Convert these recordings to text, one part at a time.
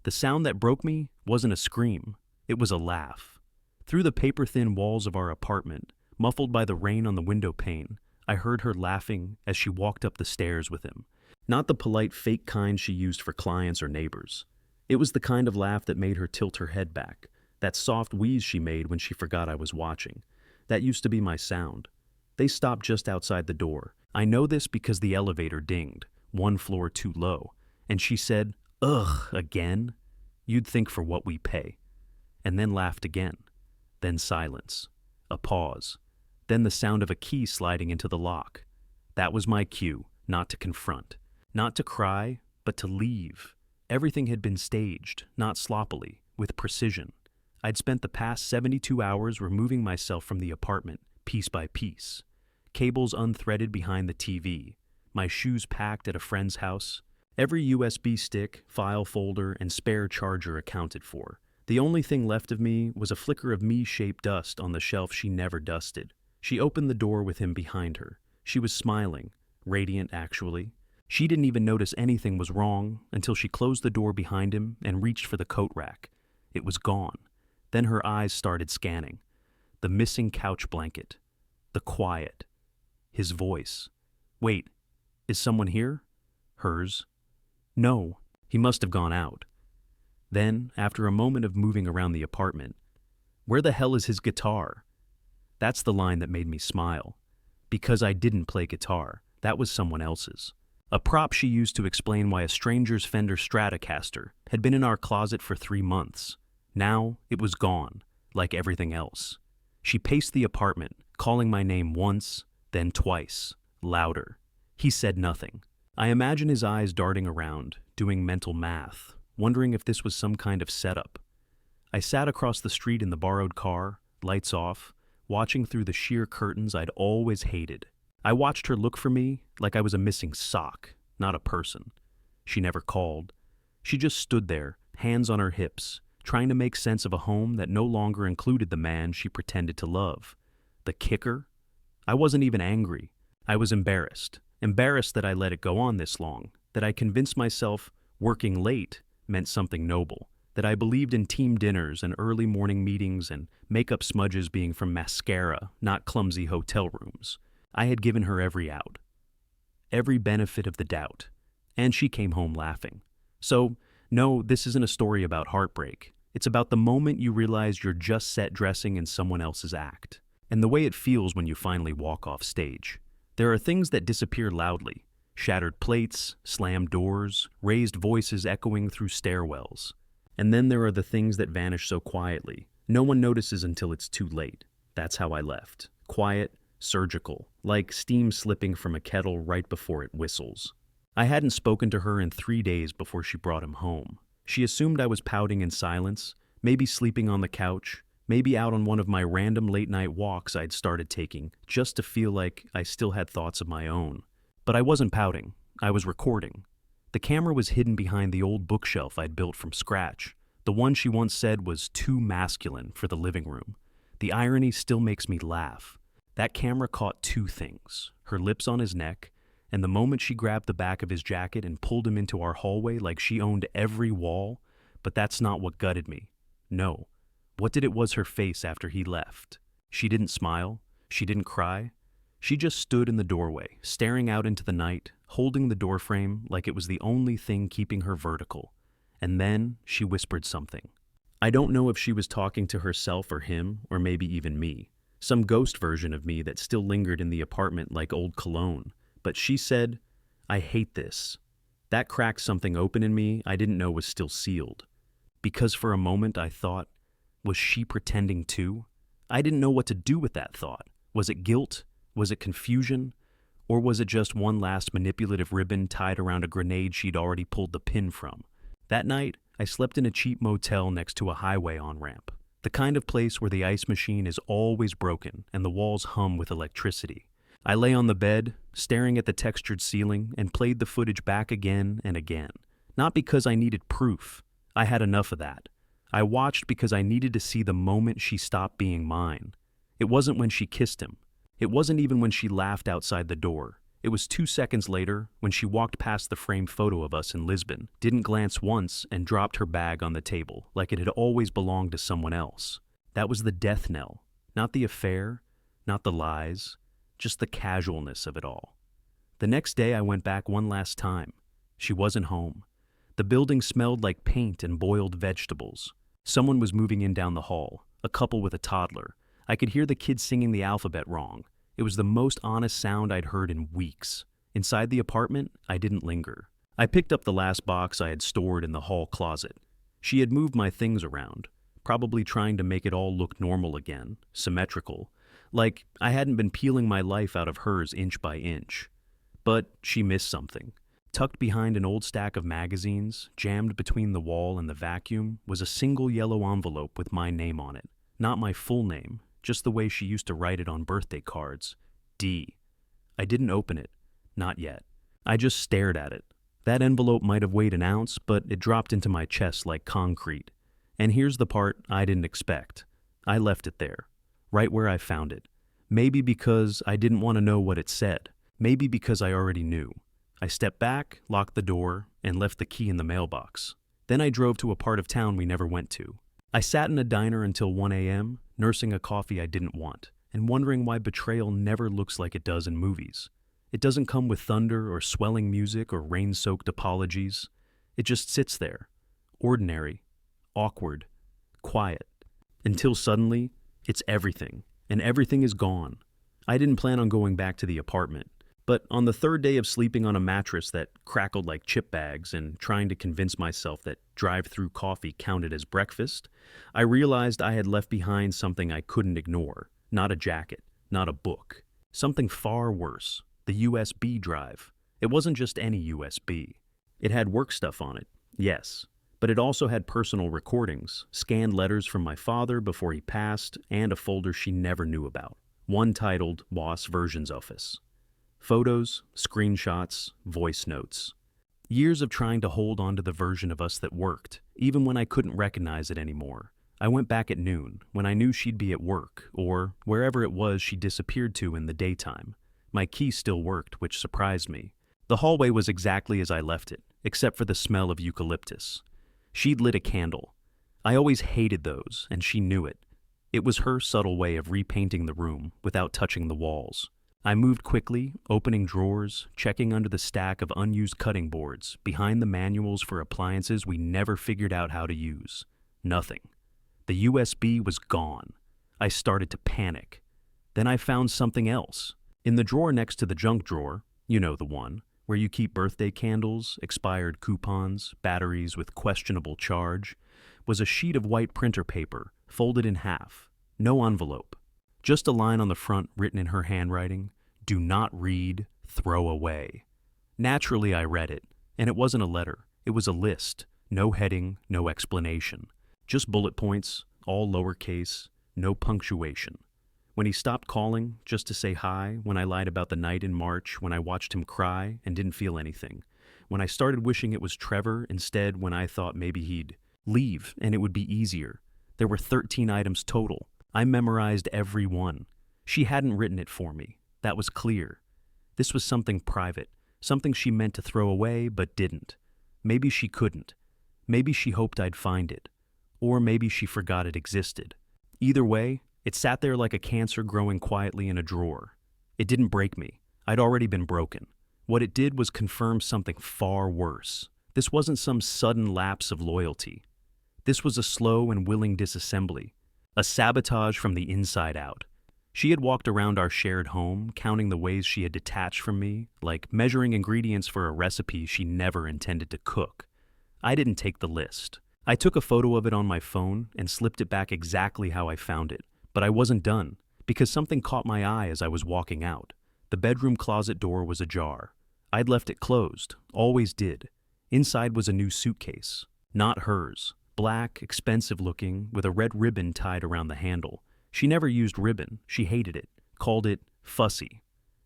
The sound that broke me wasn't a scream, it was a laugh. Through the paper-thin walls of our apartment, muffled by the rain on the window pane, I heard her laughing as she walked up the stairs with him. Not the polite fake kind she used for clients or neighbors. It was the kind of laugh that made her tilt her head back, that soft wheeze she made when she forgot I was watching. That used to be my sound. They stopped just outside the door. I know this because the elevator dinged, one floor too low, and she said, "Ugh, again?" You'd think for what we pay. And then laughed again. Then silence. A pause. Then the sound of a key sliding into the lock. That was my cue, not to confront. Not to cry, but to leave. Everything had been staged, not sloppily, with precision. I'd spent the past 72 hours removing myself from the apartment, piece by piece. Cables unthreaded behind the TV. My shoes packed at a friend's house. Every USB stick, file folder, and spare charger accounted for. The only thing left of me was a flicker of me-shaped dust on the shelf she never dusted. She opened the door with him behind her. She was smiling, radiant actually. She didn't even notice anything was wrong until she closed the door behind him and reached for the coat rack. It was gone. Then her eyes started scanning. The missing couch blanket. The quiet. His voice. "Wait, is someone here?" Hers. "No, he must have gone out." Then, after a moment of moving around the apartment, "Where the hell is his guitar?" That's the line that made me smile. Because I didn't play guitar. That was someone else's. A prop she used to explain why a stranger's Fender Stratocaster had been in our closet for 3 months. Now, it was gone, like everything else. She paced the apartment, calling my name once, then twice, louder. He said nothing. I imagine his eyes darting around, doing mental math, wondering if this was some kind of setup. I sat across the street in the borrowed car, lights off, watching through the sheer curtains I'd always hated. I watched her look for me like I was a missing sock, not a person. She never called. She just stood there, hands on her hips, trying to make sense of a home that no longer included the man she pretended to love. The kicker? I wasn't even angry. I was embarrassed. Embarrassed that I let it go on this long, that I convinced myself working late meant something noble, that I believed in team dinners and early morning meetings and makeup smudges being from mascara, not clumsy hotel rooms. I had given her every out, every benefit of the doubt, and she came home laughing. So, no, this isn't a story about heartbreak. It's about the moment you realize you're just set dressing in someone else's act, and the way it feels when you finally walk off stage. There are things that disappear loudly, shattered plates, slammed doors, raised voices echoing through stairwells. And then there are the things that vanish so quietly. No one notices until it's too late. That's how I left. Quiet, surgical, like steam slipping from a kettle right before it whistles. I hadn't spoken to her in 3 days before she brought him home. She assumed I was pouting in silence, maybe sleeping on the couch, maybe out on one of my random late-night walks I'd started taking, just to feel like I still had thoughts of my own. But I wasn't pouting. I was recording. The camera was hidden behind the old bookshelf I'd built from scratch, the one she once said was too masculine for the living room. The irony still makes me laugh. That camera caught 2 things, her lips on his neck, and the moment she grabbed the back of his jacket and pulled him into our hallway like she owned every wall. But that's not what gutted me. No. What did it was her face after he left? She didn't smile. She didn't cry. She just stood in the doorway, staring out into the night, holding the doorframe like it was the only thing keeping her vertical. And then she whispered something. I don't know if she was talking to herself or him, or maybe even me. Some ghost version of me that still lingered in the apartment like old cologne. But she said, "I hate this." That cracked something open in me I didn't know was still sealed. Because for a moment I thought, was she pretending too? I didn't know what to do with that thought. Was it guilt? Was it confusion? Or was it just one last manipulative ribbon tied around a grenade she'd already pulled the pin from? That night, I slept in a cheap motel next to a highway on-ramp. The kind of place where the ice machine is always broken and the walls hum with electricity. I lay on the bed, staring at the textured ceiling, and played the footage back again and again. Not because I needed proof. I had enough of that. I watched because I needed to see the moment she stopped being mine. It wasn't when she kissed him. It wasn't even when she laughed outside the door. It was 2 seconds later when she walked past the framed photo of us in Lisbon, didn't glance once, and dropped her bag on the table like it had always belonged to someone else. That was the death knell. Not the affair, not the lies, just the casualness of it all. The next day I went back one last time. She wasn't home. The building smelled like paint and boiled vegetables. Someone was moving in down the hall, a couple with a toddler. I could hear the kids singing the alphabet wrong. It was the most honest sound I'd heard in weeks. Inside the apartment, I didn't linger. I picked up the last box I had stored in the hall closet. She had moved my things around, probably trying to make it all look normal again, symmetrical, like I hadn't been peeling my life out of hers inch by inch. But she missed something. Tucked behind an old stack of magazines, jammed between the wall and the vacuum, was a single yellow envelope with my name on it. Not my full name, just the way she used to write it on birthday cards. D. I didn't open it. Not yet. I just stared at it. That envelope might have weighed an ounce, but it dropped into my chest like concrete. And here's the part I didn't expect. I left it there, right where I found it. Maybe because I didn't want to know what it said. Maybe because I already knew. I stepped back, locked the door, and left the key in the mailbox. Then I drove to a part of town we never went to. I sat in a diner until 1 a.m., nursing a coffee I didn't want, and wondering why betrayal never looks like it does in movies. It doesn't come with thunder or swelling music or rain-soaked apologies. It just sits there, ordinary, awkward, quiet, until suddenly, it's everything, and everything is gone. I didn't plan on going back to the apartment, but on the third day of sleeping on a mattress that crackled like chip bags and trying to convince myself that drive-through coffee counted as breakfast, I realized I had left behind something I couldn't ignore. Not a jacket, not a book. Something far worse, the USB drive. It wasn't just any USB. It had work stuff on it, yes, but it also had personal recordings, scanned letters from my father before he passed, and a folder she never knew about. One titled Was Versionsoffis. Photos, screenshots, voice notes. Years of trying to hold on to the version of us that worked, even when I couldn't recognize it anymore. I went back at noon, when I knew she'd be at work, or wherever it was she disappeared to in the daytime. My key still worked, which surprised me. The hallway was exactly as I left it, except for the smell of eucalyptus. She'd lit a candle. I always hated those, and she knew it. It was her subtle way of repainting the room without touching the walls. I moved quickly, opening drawers, checking under the stack of unused cutting boards, behind the manuals for appliances we never figured out how to use. Nothing. The USB was gone. I started to panic. Then I found something else. In the drawer next to the junk drawer, you know the one, where you keep birthday candles, expired coupons, batteries with questionable charge, was a sheet of white printer paper, folded in half. No envelope. Just a line on the front written in her handwriting, "Do not read, throw away." Naturally, I read it, and it wasn't a letter. It was a list. No heading, no explanation. Just bullet points, all lowercase, no punctuation. When he stopped calling, just to say hi, when I lied about the night in March, when I watched him cry and didn't feel anything. When I started wishing it was Trevor instead, when I thought maybe he'd leave and it would be easier. There were 13 items total. I memorized every one. She hadn't written it for me. That was clear. This was something private, something she meant to throw away but didn't. Maybe she couldn't. Maybe she hoped I'd find it. Or maybe she forgot it existed. Either way, it sat there like a cancer growing quietly in a drawer. It didn't break me. I'd already been broken. What it did was confirm something far worse. This wasn't some sudden lapse of loyalty. This was a slow and willing disassembly. A sabotage from the inside out. She had walked around our shared home, counting the ways she had detached from me, like measuring ingredients for a recipe she never intended to cook. I didn't take the list. I took a photo of it on my phone and slipped it back exactly how I found it. But I wasn't done, because something caught my eye as I was walking out. The bedroom closet door was ajar. I'd left it closed, always did. Inside was a new suitcase. Not hers. Black, expensive looking, with a red ribbon tied around the handle. She never used ribbon. She hated it. Called it fussy.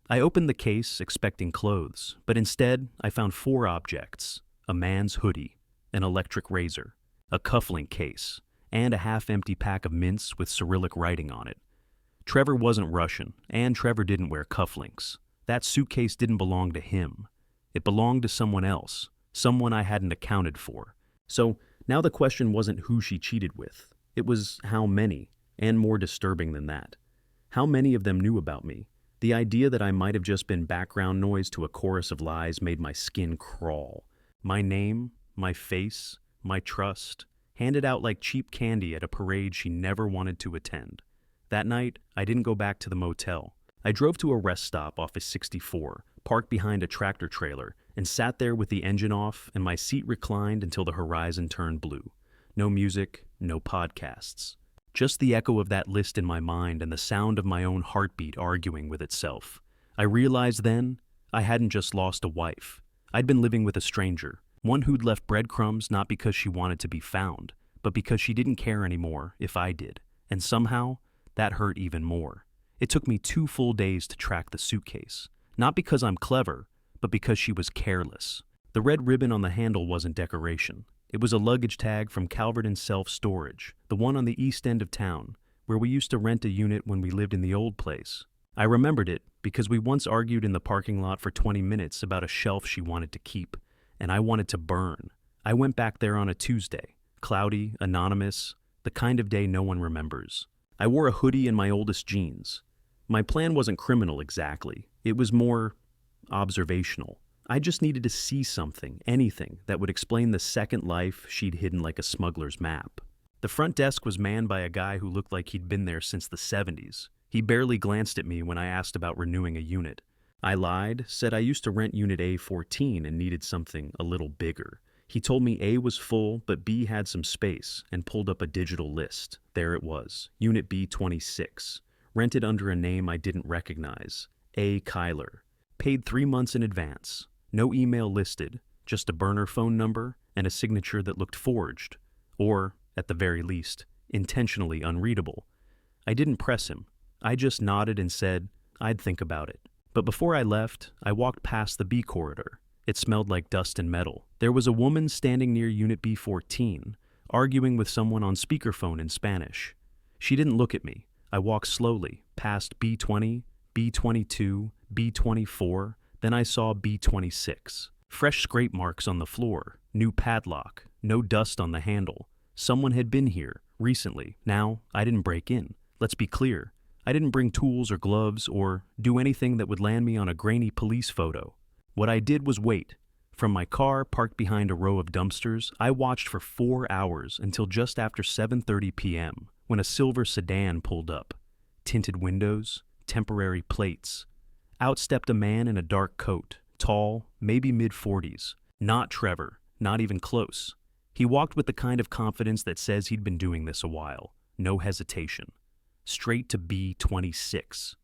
I opened the case, expecting clothes, but instead I found 4 objects. A man's hoodie, an electric razor, a cufflink case, and a half-empty pack of mints with Cyrillic writing on it. Trevor wasn't Russian, and Trevor didn't wear cufflinks. That suitcase didn't belong to him. It belonged to someone else, someone I hadn't accounted for. So now the question wasn't who she cheated with. It was how many, and more disturbing than that. How many of them knew about me? The idea that I might have just been background noise to a chorus of lies made my skin crawl. My name, my face, my trust, handed out like cheap candy at a parade she never wanted to attend. That night, I didn't go back to the motel. I drove to a rest stop off of 64, parked behind a tractor trailer, and sat there with the engine off and my seat reclined until the horizon turned blue. No music, no podcasts. Just the echo of that list in my mind and the sound of my own heartbeat arguing with itself. I realized then I hadn't just lost a wife. I'd been living with a stranger, one who'd left breadcrumbs not because she wanted to be found, but because she didn't care anymore if I did. And somehow, that hurt even more. It took me 2 full days to track the suitcase. Not because I'm clever, but because she was careless. The red ribbon on the handle wasn't decoration. It was a luggage tag from Calverton Self-Storage, the one on the east end of town, where we used to rent a unit when we lived in the old place. I remembered it because we once argued in the parking lot for 20 minutes about a shelf she wanted to keep, and I wanted to burn. I went back there on a Tuesday, cloudy, anonymous, the kind of day no one remembers. I wore a hoodie and my oldest jeans. My plan wasn't criminal exactly. It was more observational. I just needed to see something, anything, that would explain the second life she'd hidden like a smuggler's map. The front desk was manned by a guy who looked like he'd been there since the 70s. He barely glanced at me when I asked about renewing a unit. I lied, said I used to rent Unit A14 and needed something a little bigger. He told me A was full, but B had some space, and pulled up a digital list. There it was, Unit B26, rented under a name I didn't recognize, A. Kyler. Paid 3 months in advance. No email listed, just a burner phone number and a signature that looked forged, or, at the very least, intentionally unreadable. I didn't press him. I just nodded and said I'd think about it. But before I left, I walked past the B corridor. It smelled like dust and metal. There was a woman standing near Unit B14, arguing with someone on speakerphone in Spanish. She didn't look at me. I walked slowly, past B20, B22, B24, then I saw B26. Fresh scrape marks on the floor, new padlock, no dust on the handle. Someone had been here, recently. Now, I didn't break in. Let's be clear. I didn't bring tools or gloves or do anything that would land me on a grainy police photo. What I did was wait. From my car parked behind a row of dumpsters, I watched for 4 hours until just after 7:30 p.m., when a silver sedan pulled up. Tinted windows, temporary plates. Out stepped a man in a dark coat, tall, maybe mid-40s. Not Trevor, not even close. He walked with the kind of confidence that says he'd been doing this a while. No hesitation. Straight to B26.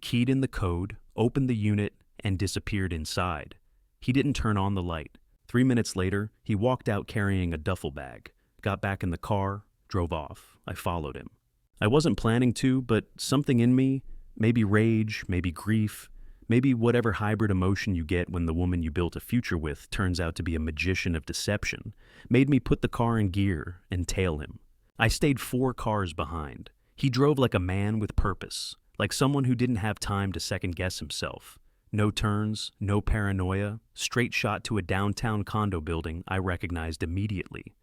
Keyed in the code, opened the unit, and disappeared inside. He didn't turn on the light. 3 minutes later, he walked out carrying a duffel bag, got back in the car, drove off. I followed him. I wasn't planning to, but something in me, maybe rage, maybe grief, maybe whatever hybrid emotion you get when the woman you built a future with turns out to be a magician of deception, made me put the car in gear and tail him. I stayed 4 cars behind. He drove like a man with purpose, like someone who didn't have time to second-guess himself. No turns, no paranoia, straight shot to a downtown condo building I recognized immediately.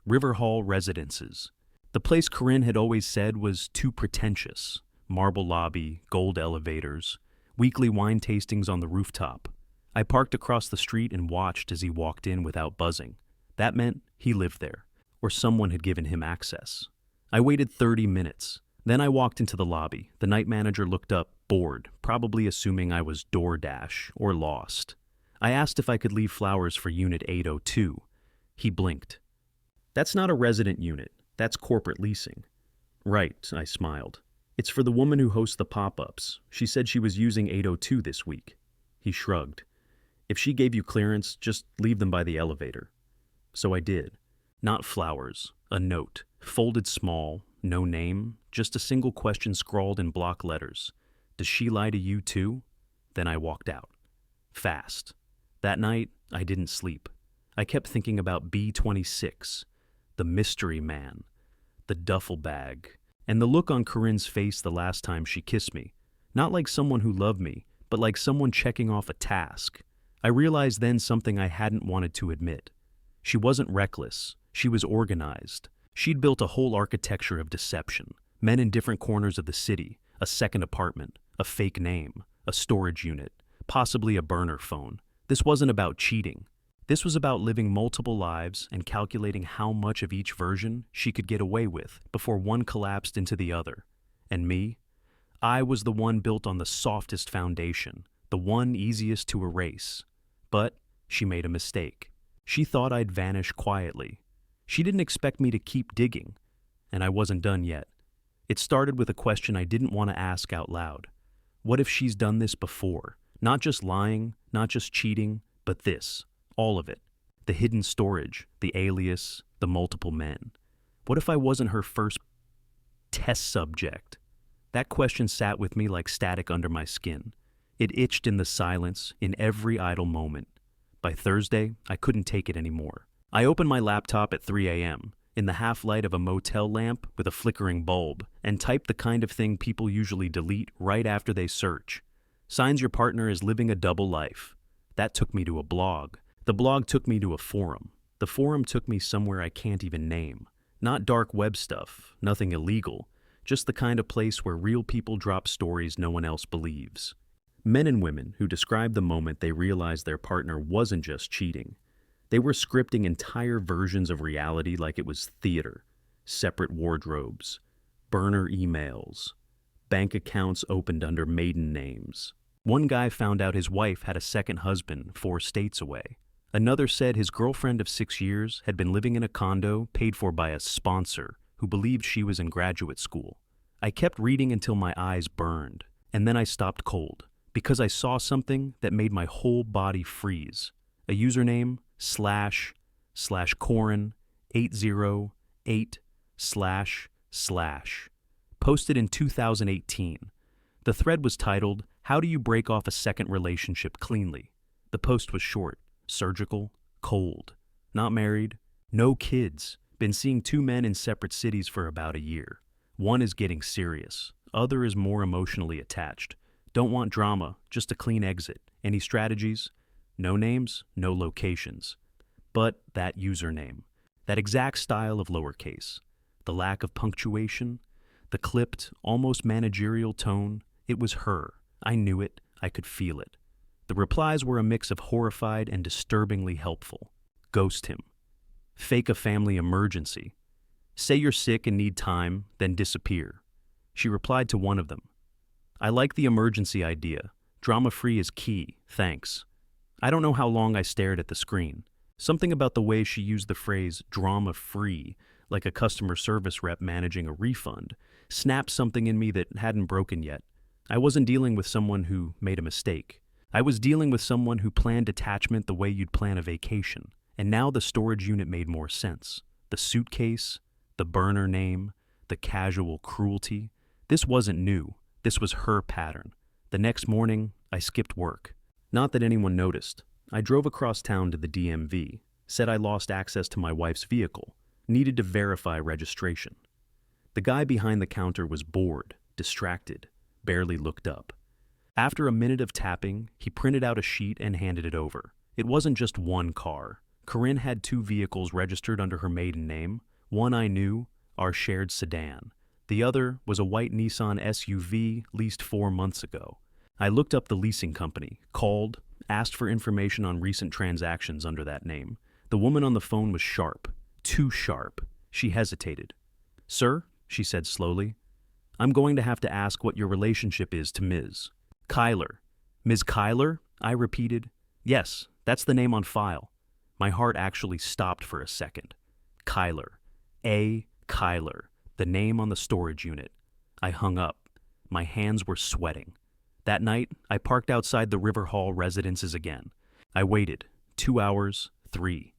River Hall Residences. The place Corinne had always said was too pretentious. Marble lobby, gold elevators, weekly wine tastings on the rooftop. I parked across the street and watched as he walked in without buzzing. That meant he lived there, or someone had given him access. I waited 30 minutes. Then I walked into the lobby. The night manager looked up, bored, probably assuming I was DoorDash or lost. I asked if I could leave flowers for Unit 802. He blinked. That's not a resident unit. That's corporate leasing. Right, I smiled. It's for the woman who hosts the pop-ups. She said she was using 802 this week. He shrugged. If she gave you clearance, just leave them by the elevator. So I did. Not flowers. A note. Folded small. No name. Just a single question scrawled in block letters. Does she lie to you too? Then I walked out. Fast. That night, I didn't sleep. I kept thinking about B26. The mystery man. The duffel bag. And the look on Corinne's face the last time she kissed me. Not like someone who loved me, but like someone checking off a task. I realized then something I hadn't wanted to admit. She wasn't reckless. She was organized. She'd built a whole architecture of deception. Men in different corners of the city, a second apartment, a fake name, a storage unit, possibly a burner phone. This wasn't about cheating. This was about living multiple lives and calculating how much of each version she could get away with before one collapsed into the other. And me? I was the one built on the softest foundation, the one easiest to erase. But she made a mistake. She thought I'd vanish quietly. She didn't expect me to keep digging, and I wasn't done yet. It started with a question I didn't want to ask out loud. What if she's done this before? Not just lying, not just cheating, but this. All of it. The hidden storage, the alias, the multiple men. What if I wasn't her first test subject? That question sat with me like static under my skin. It itched in the silence, in every idle moment. By Thursday, I couldn't take it anymore. I opened my laptop at 3 a.m., in the half-light of a motel lamp with a flickering bulb, and typed the kind of thing people usually delete right after they search. Signs your partner is living a double life. That took me to a blog. The blog took me to a forum. The forum took me somewhere I can't even name. Not dark web stuff, nothing illegal, just the kind of place where real people drop stories no one else believes. Men and women who described the moment they realized their partner wasn't just cheating. They were scripting entire versions of reality like it was theater. Separate wardrobes, burner emails, bank accounts opened under maiden names. One guy found out his wife had a second husband 4 states away. Another said his girlfriend of 6 years had been living in a condo paid for by a sponsor who believed she was in graduate school. I kept reading until my eyes burned, and then I stopped cold, because I saw something that made my whole body freeze. A username, /Corin808// posted in 2018. The thread was titled, "How do you break off a second relationship cleanly?" The post was short, surgical, cold. Not married, no kids. Been seeing 2 men in separate cities for about a year. One is getting serious. Other is more emotionally attached. Don't want drama, just a clean exit. Any strategies? No names, no locations. But that username. That exact style of lowercase. The lack of punctuation. The clipped, almost managerial tone. It was her. I knew it. I could feel it. The replies were a mix of horrified and disturbingly helpful. Ghost him. Fake a family emergency. Say you're sick and need time, then disappear. She replied to one of them. I like the emergency idea. Drama-free is key, thanks. I don't know how long I stared at the screen. Something about the way she used the phrase drama-free, like a customer service rep managing a refund, snapped something in me that hadn't broken yet. I wasn't dealing with someone who made a mistake. I was dealing with someone who planned detachment the way you'd plan a vacation. And now the storage unit made more sense. The suitcase, the burner name, the casual cruelty. This wasn't new. This was her pattern. The next morning, I skipped work. Not that anyone noticed. I drove across town to the DMV, said I lost access to my wife's vehicle, needed to verify registration. The guy behind the counter was bored, distracted, barely looked up. After a minute of tapping, he printed out a sheet and handed it over. It wasn't just one car. Corinne had 2 vehicles registered under her maiden name. One I knew, our shared sedan. The other was a white Nissan SUV leased 4 months ago. I looked up the leasing company, called, asked for information on recent transactions under that name. The woman on the phone was sharp, too sharp. She hesitated. Sir, she said slowly, I'm going to have to ask what your relationship is to Ms. Kyler. Ms. Kyler? I repeated. Yes, that's the name on file. My heart actually stopped for a second. Kyler. A. Kyler. The name on the storage unit. I hung up. My hands were sweating. That night, I parked outside the River Hall residences again. I waited. 2 hours, 3.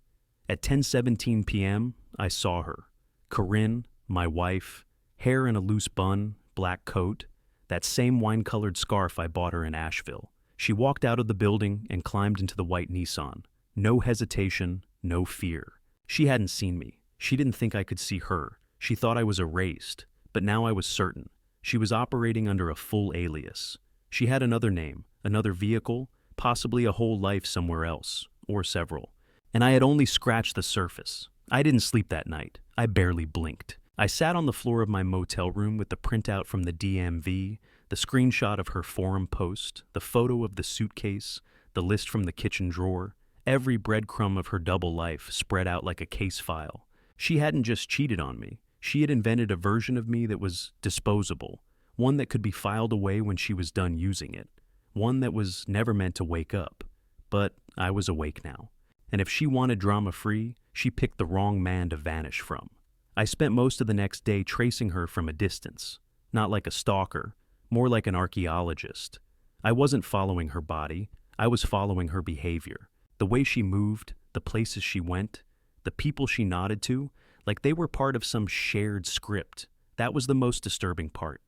At 10:17 p.m., I saw her. Corinne, my wife, hair in a loose bun, black coat, that same wine-colored scarf I bought her in Asheville. She walked out of the building and climbed into the white Nissan. No hesitation, no fear. She hadn't seen me. She didn't think I could see her. She thought I was erased. But now I was certain. She was operating under a full alias. She had another name, another vehicle, possibly a whole life somewhere else, or several. And I had only scratched the surface. I didn't sleep that night. I barely blinked. I sat on the floor of my motel room with the printout from the DMV, the screenshot of her forum post, the photo of the suitcase, the list from the kitchen drawer, every breadcrumb of her double life spread out like a case file. She hadn't just cheated on me. She had invented a version of me that was disposable, one that could be filed away when she was done using it, one that was never meant to wake up. But I was awake now. And if she wanted drama-free, she picked the wrong man to vanish from. I spent most of the next day tracing her from a distance, not like a stalker, more like an archaeologist. I wasn't following her body, I was following her behavior. The way she moved, the places she went, the people she nodded to, like they were part of some shared script. That was the most disturbing part.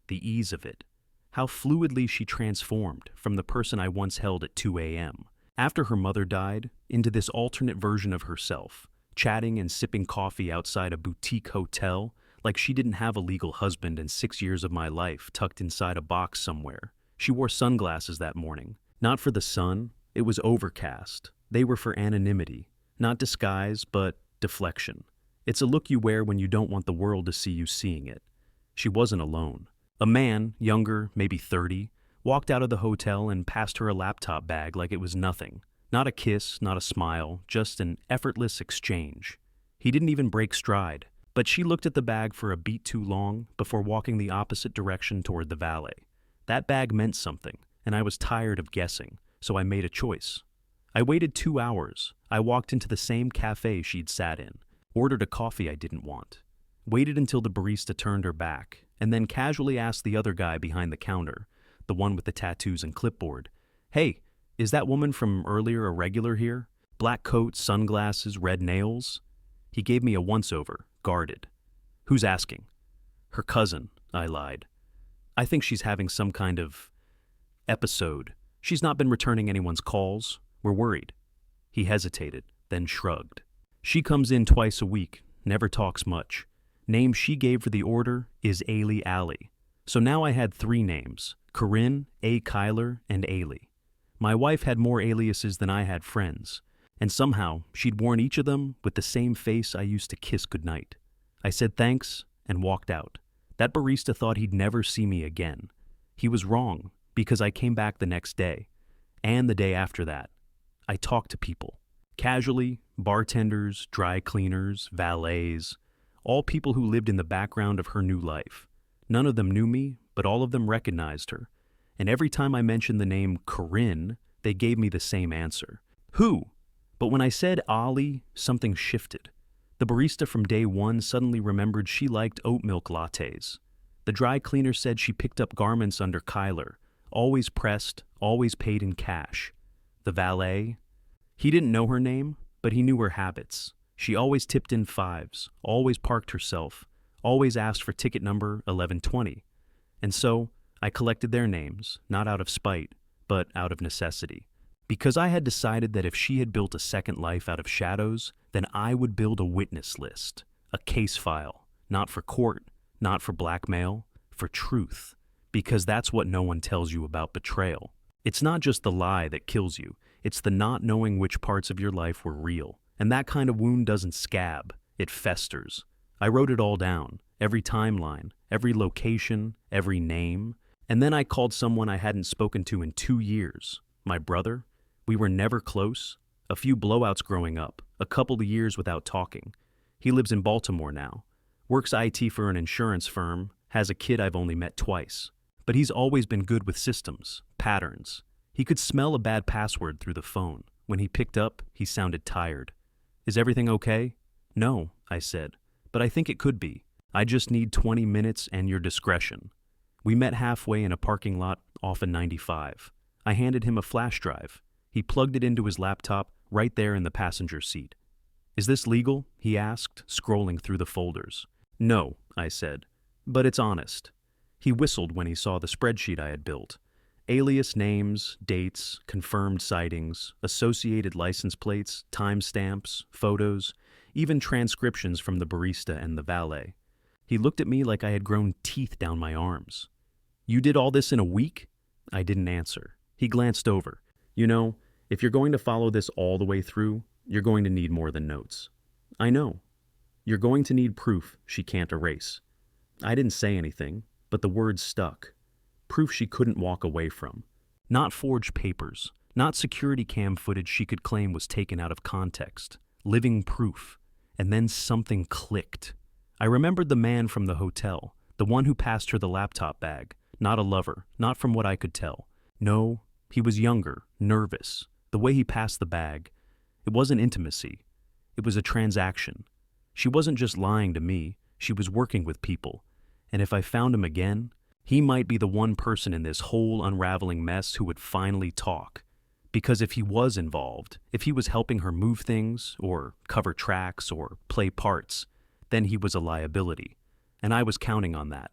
The ease of it. How fluidly she transformed from the person I once held at 2 a.m. after her mother died into this alternate version of herself, chatting and sipping coffee outside a boutique hotel like she didn't have a legal husband and 6 years of my life tucked inside a box somewhere. She wore sunglasses that morning. Not for the sun, it was overcast. They were for anonymity. Not disguise, but deflection. It's a look you wear when you don't want the world to see you seeing it. She wasn't alone. A man, younger, maybe 30, walked out of the hotel and passed her a laptop bag like it was nothing. Not a kiss, not a smile, just an effortless exchange. He didn't even break stride, but she looked at the bag for a beat too long before walking the opposite direction toward the valet. That bag meant something, and I was tired of guessing, so I made a choice. I waited 2 hours. I walked into the same cafe she'd sat in, ordered a coffee I didn't want, waited until the barista turned her back, and then casually asked the other guy behind the counter, the one with the tattoos and clipboard, "Hey, is that woman from earlier a regular here? Black coat, sunglasses, red nails?" He gave me a once-over, guarded. "Who's asking?" "Her cousin," I lied. "I think she's having some kind of episode. She's not been returning anyone's calls. We're worried." He hesitated, then shrugged. "She comes in twice a week, never talks much. Name she gave for the order is Ailey Alley." So now I had 3 names, Corinne, A. Kyler, and Ailey. My wife had more aliases than I had friends, and somehow she'd worn each of them with the same face I used to kiss goodnight. I said thanks and walked out. That barista thought he'd never see me again. He was wrong, because I came back the next day, and the day after that. I talked to people. Casually, bartenders, dry cleaners, valets, all people who lived in the background of her new life. None of them knew me, but all of them recognized her. And every time I mentioned the name Corinne, they gave me the same answer. Who? But when I said Ollie, something shifted. The barista from day one suddenly remembered she liked oat milk lattes. The dry cleaner said she picked up garments under Kyler, always pressed, always paid in cash. The valet? He didn't know her name, but he knew her habits. She always tipped in 5s, always parked herself, always asked for ticket number 1120. And so, I collected their names, not out of spite, but out of necessity. Because I had decided that if she had built a second life out of shadows, then I would build a witness list, a case file, not for court, not for blackmail, for truth. Because that's what no one tells you about betrayal. It's not just the lie that kills you, it's the not knowing which parts of your life were real. And that kind of wound doesn't scab, it festers. I wrote it all down, every timeline, every location, every name. And then I called someone I hadn't spoken to in 2 years, my brother. We were never close, a few blowouts growing up, a couple of years without talking. He lives in Baltimore now, works IT for an insurance firm, has a kid I've only met twice. But he's always been good with systems, patterns. He could smell a bad password through the phone. When he picked up, he sounded tired. "Is everything okay?" "No," I said, "but I think it could be. I just need 20 minutes and your discretion." We met halfway in a parking lot off a 95. I handed him a flash drive. He plugged it into his laptop right there in the passenger seat. "Is this legal?" he asked, scrolling through the folders. "No," I said, "but it's honest." He whistled when he saw the spreadsheet I had built. Alias names, dates, confirmed sightings, associated license plates, timestamps, photos, even transcriptions from the barista and the valet. He looked at me like I had grown teeth down my arms. "You did all this in a week?" I didn't answer. He glanced over. You know, if you're going to follow this all the way through, you're going to need more than notes. I know. You're going to need proof she can't erase. I didn't say anything, but the words stuck. Proof she couldn't walk away from. Not forged papers, not security cam footage she could claim was taken out of context. Living proof. And then something clicked. I remembered the man from the hotel, the one who passed her the laptop bag. Not a lover, not from what I could tell. No, he was younger, nervous. The way he passed the bag. It wasn't intimacy. It was a transaction. She wasn't just lying to me, she was working with people. And if I found him again, he might be the one person in this whole unraveling mess who would finally talk. Because if he was involved, if he was helping her move things, or cover tracks, or play parts, then he was a liability. And I was counting on that.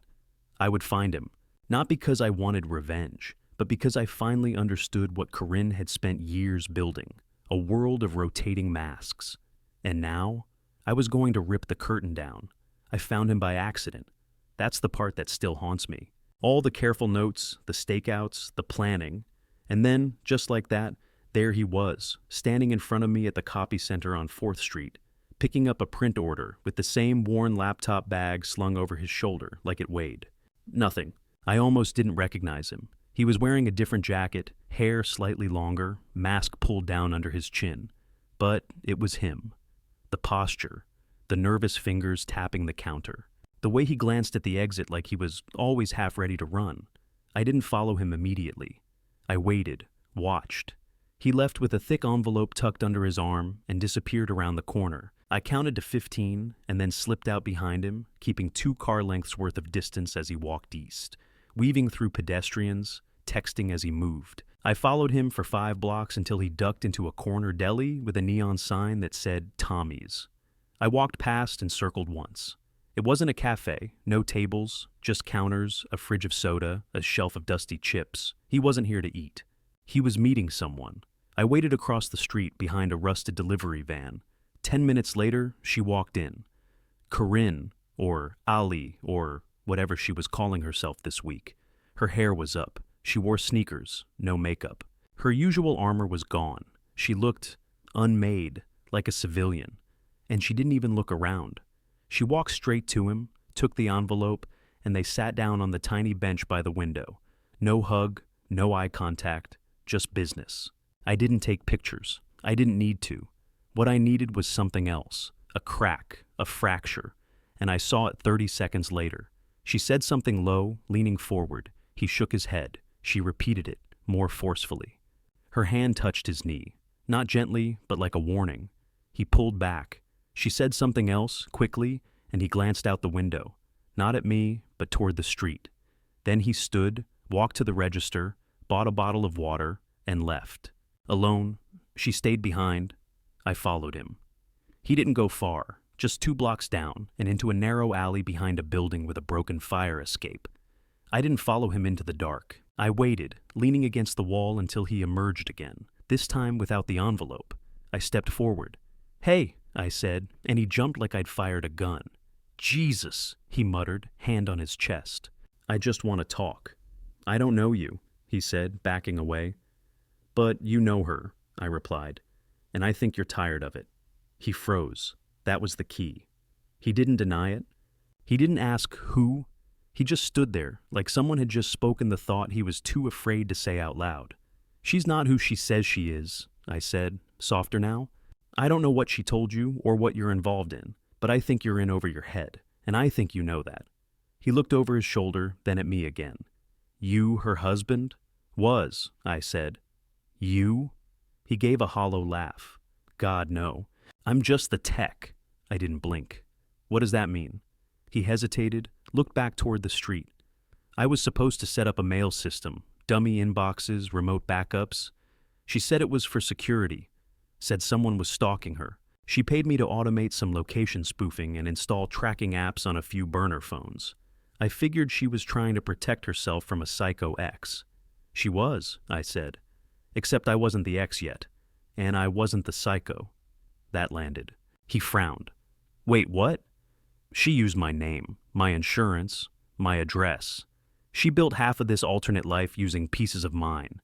I would find him, not because I wanted revenge, but because I finally understood what Corinne had spent years building, a world of rotating masks. And now, I was going to rip the curtain down. I found him by accident. That's the part that still haunts me. All the careful notes, the stakeouts, the planning. And then, just like that, there he was, standing in front of me at the copy center on 4th Street, picking up a print order with the same worn laptop bag slung over his shoulder like it weighed. Nothing. I almost didn't recognize him. He was wearing a different jacket, hair slightly longer, mask pulled down under his chin. But it was him. The posture, the nervous fingers tapping the counter, the way he glanced at the exit like he was always half ready to run. I didn't follow him immediately. I waited, watched. He left with a thick envelope tucked under his arm and disappeared around the corner. I counted to 15 and then slipped out behind him, keeping 2 car lengths worth of distance as he walked east, weaving through pedestrians, texting as he moved. I followed him for 5 blocks until he ducked into a corner deli with a neon sign that said Tommy's. I walked past and circled once. It wasn't a cafe, no tables, just counters, a fridge of soda, a shelf of dusty chips. He wasn't here to eat. He was meeting someone. I waited across the street behind a rusted delivery van. 10 minutes later, she walked in. Corinne, or Ali, or whatever she was calling herself this week. Her hair was up. She wore sneakers, no makeup. Her usual armor was gone. She looked unmade, like a civilian. And she didn't even look around. She walked straight to him, took the envelope, and they sat down on the tiny bench by the window. No hug, no eye contact, just business. I didn't take pictures. I didn't need to. What I needed was something else, a crack, a fracture, and I saw it 30 seconds later. She said something low, leaning forward. He shook his head. She repeated it, more forcefully. Her hand touched his knee, not gently, but like a warning. He pulled back. She said something else, quickly, and he glanced out the window, not at me, but toward the street. Then he stood, walked to the register, bought a bottle of water, and left. Alone, she stayed behind. I followed him. He didn't go far, just 2 blocks down, and into a narrow alley behind a building with a broken fire escape. I didn't follow him into the dark. I waited, leaning against the wall until he emerged again, this time without the envelope. I stepped forward. "Hey," I said, and he jumped like I'd fired a gun. "Jesus," he muttered, hand on his chest. "I just want to talk." "I don't know you," he said, backing away. "But you know her," I replied, "and I think you're tired of it." He froze. That was the key. He didn't deny it. He didn't ask who. He just stood there, like someone had just spoken the thought he was too afraid to say out loud. "She's not who she says she is," I said, softer now. "I don't know what she told you or what you're involved in, but I think you're in over your head, and I think you know that." He looked over his shoulder, then at me again. "You her husband?" "Was," I said. "You?" He gave a hollow laugh. "God, no. I'm just the tech." I didn't blink. "What does that mean?" He hesitated, looked back toward the street. "I was supposed to set up a mail system, dummy inboxes, remote backups. She said it was for security. Said someone was stalking her. She paid me to automate some location spoofing and install tracking apps on a few burner phones. I figured she was trying to protect herself from a psycho ex." "She was," I said. "Except I wasn't the ex yet. And I wasn't the psycho." That landed. He frowned. "Wait, what?" "She used my name, my insurance, my address. She built half of this alternate life using pieces of mine."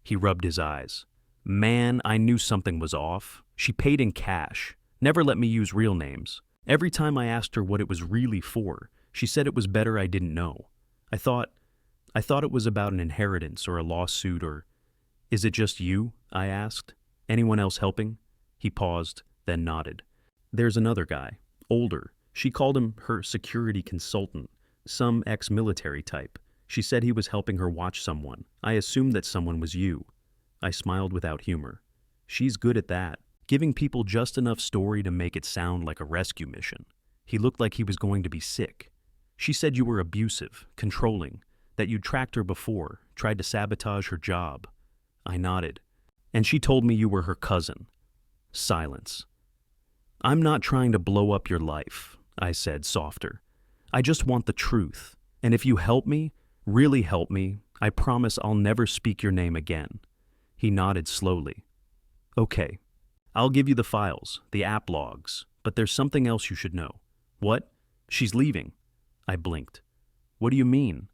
He rubbed his eyes. Man, I knew something was off. She paid in cash, never let me use real names. Every time I asked her what it was really for, she said it was better I didn't know. I thought it was about an inheritance or a lawsuit or... Is it just you? I asked. Anyone else helping? He paused, then nodded. There's another guy, older. She called him her security consultant, some ex-military type. She said he was helping her watch someone. I assumed that someone was you. I smiled without humor. She's good at that, giving people just enough story to make it sound like a rescue mission. He looked like he was going to be sick. She said you were abusive, controlling, that you'd tracked her before, tried to sabotage her job. I nodded. And she told me you were her cousin. Silence. I'm not trying to blow up your life, I said, softer. I just want the truth. And if you help me, really help me, I promise I'll never speak your name again. He nodded slowly. Okay. I'll give you the files, the app logs, but there's something else you should know. What? She's leaving. I blinked. What do you mean?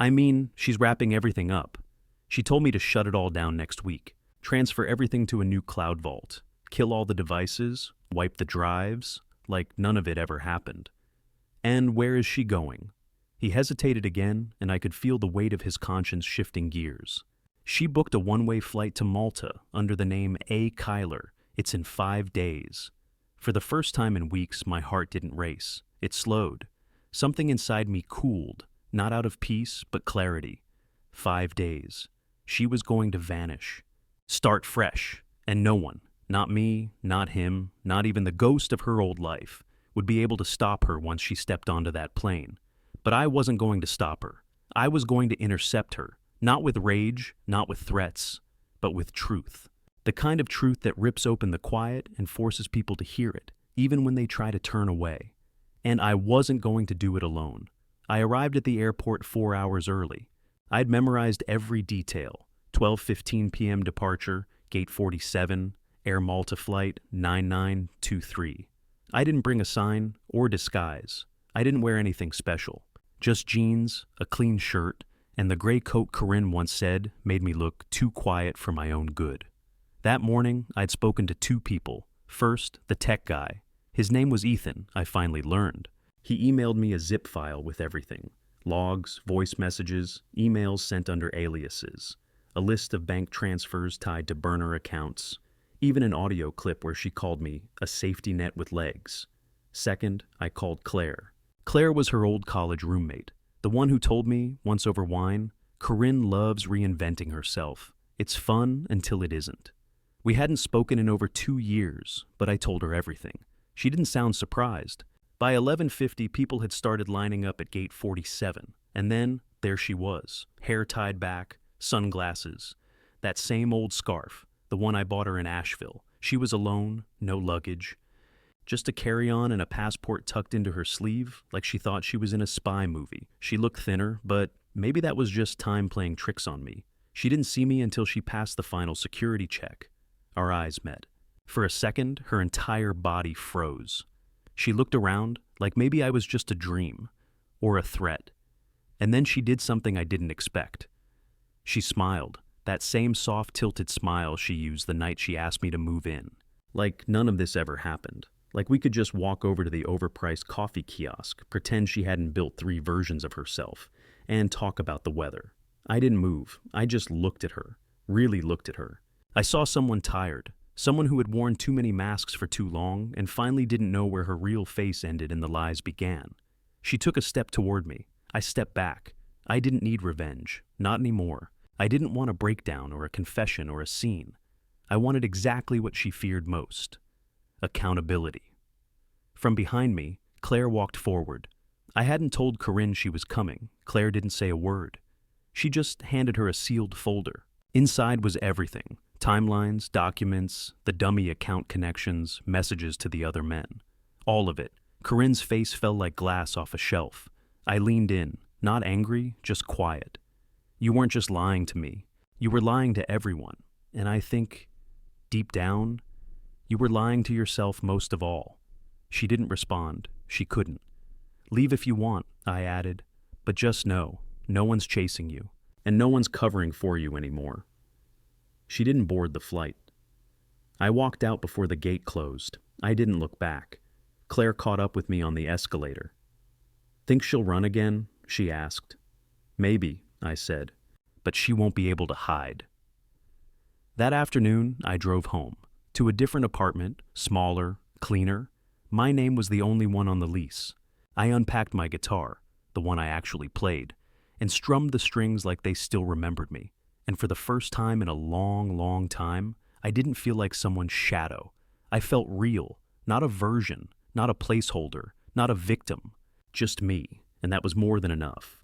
I mean, she's wrapping everything up. She told me to shut it all down next week, transfer everything to a new cloud vault, kill all the devices, wipe the drives, like none of it ever happened. And where is she going? He hesitated again, and I could feel the weight of his conscience shifting gears. She booked a one-way flight to Malta under the name A. Kyler. It's in 5 days. For the first time in weeks, my heart didn't race. It slowed. Something inside me cooled, not out of peace, but clarity. 5 days. She was going to vanish. Start fresh. And no one, not me, not him, not even the ghost of her old life, would be able to stop her once she stepped onto that plane. But I wasn't going to stop her. I was going to intercept her, not with rage, not with threats, but with truth. The kind of truth that rips open the quiet and forces people to hear it, even when they try to turn away. And I wasn't going to do it alone. I arrived at the airport 4 hours early. I'd memorized every detail. 12:15 p.m. departure, gate 47, Air Malta flight 9923. I didn't bring a sign or disguise. I didn't wear anything special. Just jeans, a clean shirt, and the gray coat Corinne once said made me look too quiet for my own good. That morning, I'd spoken to 2 people. First, the tech guy. His name was Ethan, I finally learned. He emailed me a zip file with everything. Logs, voice messages, emails sent under aliases, a list of bank transfers tied to burner accounts, even an audio clip where she called me a safety net with legs. Second, I called Claire. Claire was her old college roommate, the one who told me, once over wine, Corinne loves reinventing herself. It's fun until it isn't. We hadn't spoken in over 2 years, but I told her everything. She didn't sound surprised. By 11:50, people had started lining up at gate 47, and then there she was, hair tied back, sunglasses, that same old scarf, the one I bought her in Asheville. She was alone, no luggage, just a carry-on and a passport tucked into her sleeve, like she thought she was in a spy movie. She looked thinner, but maybe that was just time playing tricks on me. She didn't see me until she passed the final security check. Our eyes met. For a second, her entire body froze. She looked around, like maybe I was just a dream, or a threat. And then she did something I didn't expect. She smiled, that same soft tilted smile she used the night she asked me to move in. Like none of this ever happened. Like we could just walk over to the overpriced coffee kiosk, pretend she hadn't built 3 versions of herself, and talk about the weather. I didn't move. I just looked at her. Really looked at her. I saw someone tired. Someone who had worn too many masks for too long and finally didn't know where her real face ended and the lies began. She took a step toward me. I stepped back. I didn't need revenge. Not anymore. I didn't want a breakdown or a confession or a scene. I wanted exactly what she feared most. Accountability. From behind me, Claire walked forward. I hadn't told Corinne she was coming. Claire didn't say a word. She just handed her a sealed folder. Inside was everything. Timelines, documents, the dummy account connections, messages to the other men. All of it. Corinne's face fell like glass off a shelf. I leaned in, not angry, just quiet. You weren't just lying to me. You were lying to everyone. And I think, deep down, you were lying to yourself most of all. She didn't respond. She couldn't. Leave if you want, I added. But just know, no one's chasing you. And no one's covering for you anymore. She didn't board the flight. I walked out before the gate closed. I didn't look back. Claire caught up with me on the escalator. "Think she'll run again?" she asked. "Maybe," I said, "but she won't be able to hide." That afternoon, I drove home, to a different apartment, smaller, cleaner. My name was the only one on the lease. I unpacked my guitar, the one I actually played, and strummed the strings like they still remembered me. And for the first time in a long, long time, I didn't feel like someone's shadow. I felt real, not a version, not a placeholder, not a victim, just me, and that was more than enough.